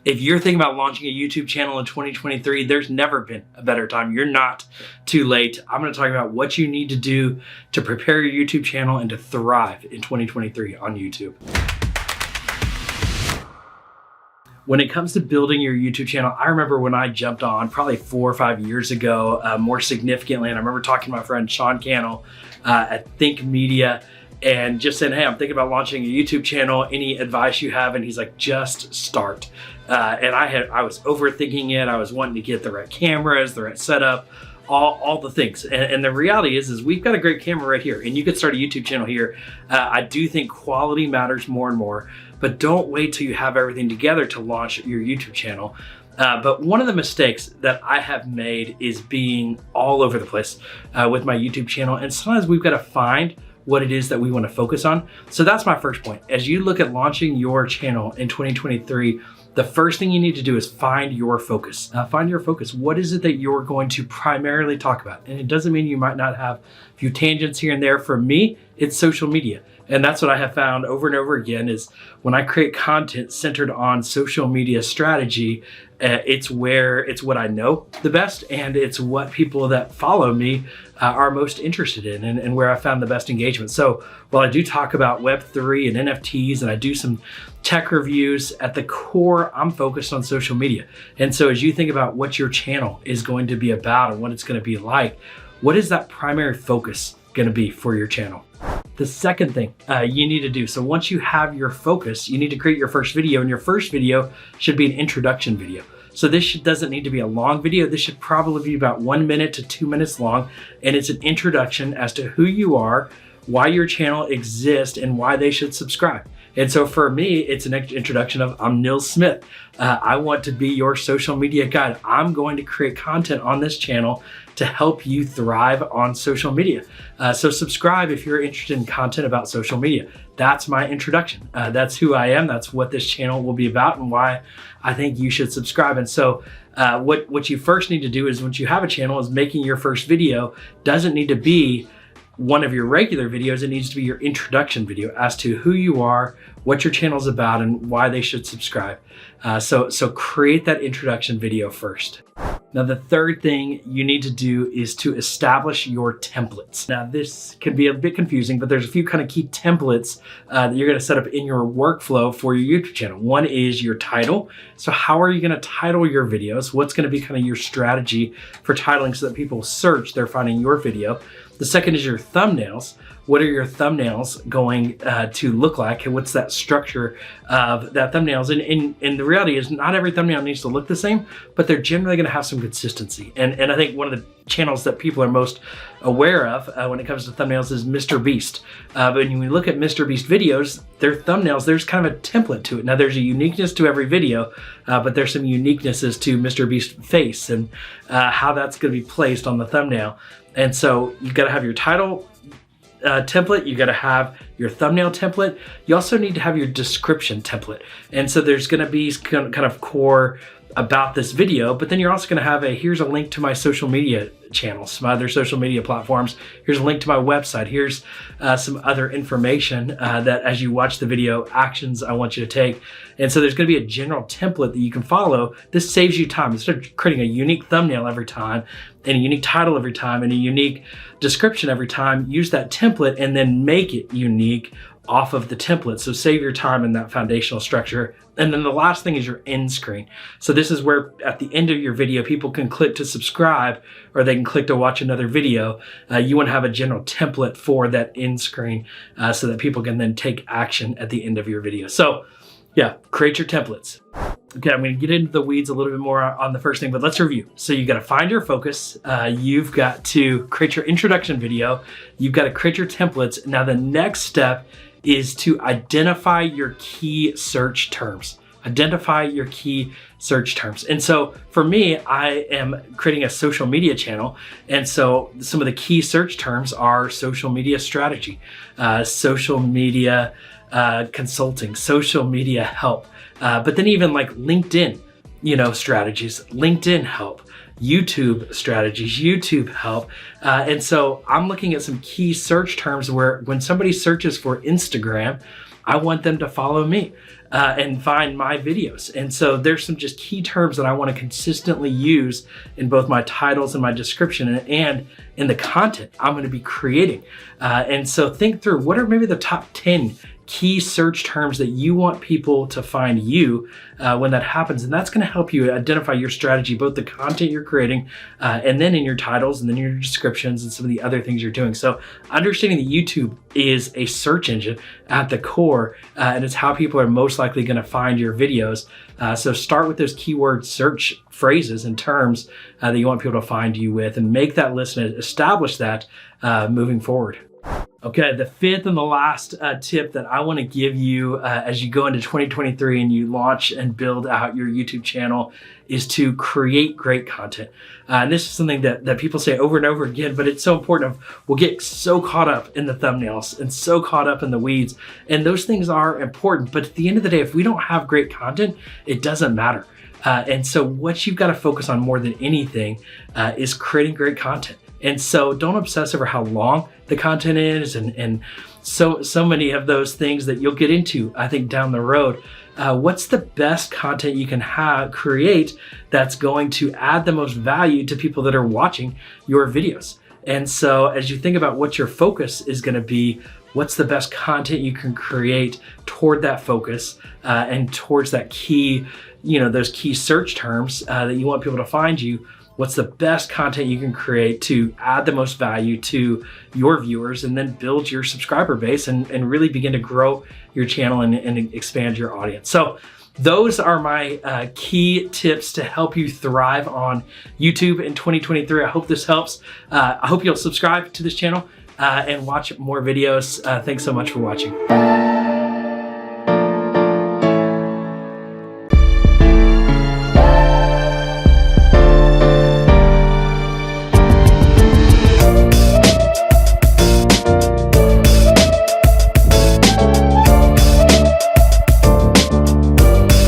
If you're thinking about launching a YouTube channel in 2023, there's never been a better time. You're not too late. I'm going to talk about what you need to do to prepare your YouTube channel and to thrive in 2023 on YouTube. When it comes to building your YouTube channel, I remember when I jumped on probably 4 or 5 years ago, more significantly, and I remember talking to my friend Sean Cannell at Think Media and just saying, hey, I'm thinking about launching a YouTube channel. Any advice you have? And he's like, just start. And I was overthinking it. I was wanting to get the right cameras, the right setup, all the things. And the reality is we've got a great camera right here, and you could start a YouTube channel here. I do think quality matters more and more, but don't wait till you have everything together to launch your YouTube channel. But one of the mistakes that I have made is being all over the place with my YouTube channel. And sometimes we've got to find what it is that we want to focus on. So that's my first point. As you look at launching your channel in 2023, the first thing you need to do is find your focus. Find your focus. What is it that you're going to primarily talk about? And it doesn't mean you might not have a few tangents here and there. For me, it's social media. And that's what I have found over and over again is when I create content centered on social media strategy, it's what I know the best, and it's what people that follow me are most interested in, and where I found the best engagement. So while I do talk about Web3 and NFTs, and I do some tech reviews, at the core, I'm focused on social media. And so as you think about what your channel is going to be about and what it's going to be like, what is that primary focus going to be for your channel? The second thing you need to do, so once you have your focus, you need to create your first video, and your first video should be an introduction video. So this doesn't need to be a long video. This should probably be about 1 minute to 2 minutes long, and it's an introduction as to who you are, why your channel exists, and why they should subscribe. And so for me, it's an introduction of, I'm Nils Smith. I want to be your social media guide. I'm going to create content on this channel to help you thrive on social media. So subscribe if you're interested in content about social media. That's my introduction. That's who I am. That's what this channel will be about and why I think you should subscribe. And so what you first need to do is, once you have a channel, is making your first video doesn't need to be one of your regular videos. It needs to be your introduction video as to who you are, what your channel is about, and why they should subscribe. So create that introduction video first. Now, the third thing you need to do is to establish your templates. Now, this can be a bit confusing, but there's a few kind of key templates that you're going to set up in your workflow for your YouTube channel. One is your title. So how are you going to title your videos? What's going to be kind of your strategy for titling so that people search, they're finding your video? The second is your thumbnails. What are your thumbnails going to look like? And what's that structure of that thumbnails? And the reality is not every thumbnail needs to look the same, but they're generally going to have some consistency. And I think one of the channels that people are most aware of when it comes to thumbnails is Mr. Beast. But when you look at Mr. Beast videos, their thumbnails, there's kind of a template to it. Now there's a uniqueness to every video, but there's some uniquenesses to Mr. Beast's face and how that's going to be placed on the thumbnail. And so you've got to have your title template, you got to have your thumbnail template. You also need to have your description template. And so there's going to be kind of core about this video, but then you're also going to have here's a link to my social media channels, some other social media platforms. Here's a link to my website. Here's some other information that as you watch the video, actions I want you to take. And so there's going to be a general template that you can follow. This saves you time. Instead of creating a unique thumbnail every time and a unique title every time and a unique description every time, use that template and then make it unique off of the template. So save your time in that foundational structure. And then the last thing is your end screen. So this is where at the end of your video, people can click to subscribe or they can click to watch another video. You want to have a general template for that end screen so that people can then take action at the end of your video. So yeah, create your templates. Okay, I'm going to get into the weeds a little bit more on the first thing, but let's review. So you've got to find your focus. You've got to create your introduction video. You've got to create your templates. Now the next step is to identify your key search terms. Identify your key search terms. And so for me, I am creating a social media channel. And so some of the key search terms are social media strategy, social media consulting, social media help, but then even like LinkedIn, strategies, LinkedIn help, YouTube strategies, YouTube help. And so I'm looking at some key search terms where when somebody searches for Instagram, I want them to follow me. and find my videos. And so there's some just key terms that I want to consistently use in both my titles and my description and in the content I'm going to be creating. And so think through, what are maybe the top 10 key search terms that you want people to find you when that happens. And that's going to help you identify your strategy, both the content you're creating and then in your titles and then your descriptions and some of the other things you're doing. So understanding that YouTube is a search engine at the core, and it's how people are most likely going to find your videos. So start with those keyword search phrases and terms that you want people to find you with, and make that list and establish that moving forward. Okay, the fifth and the last tip that I want to give you as you go into 2023 and you launch and build out your YouTube channel is to create great content. And this is something that people say over and over again, but it's so important. We'll get so caught up in the thumbnails and so caught up in the weeds, and those things are important. But at the end of the day, if we don't have great content, it doesn't matter. And so what you've got to focus on more than anything is creating great content. And so don't obsess over how long the content is and so many of those things that you'll get into, I think, down the road. What's the best content you can create that's going to add the most value to people that are watching your videos? And so as you think about what your focus is going to be, what's the best content you can create toward that focus and towards that key, those key search terms that you want people to find you? What's the best content you can create to add the most value to your viewers, and then build your subscriber base and really begin to grow your channel and expand your audience. So those are my key tips to help you thrive on YouTube in 2023. I hope this helps. I hope you'll subscribe to this channel and watch more videos. Thanks so much for watching.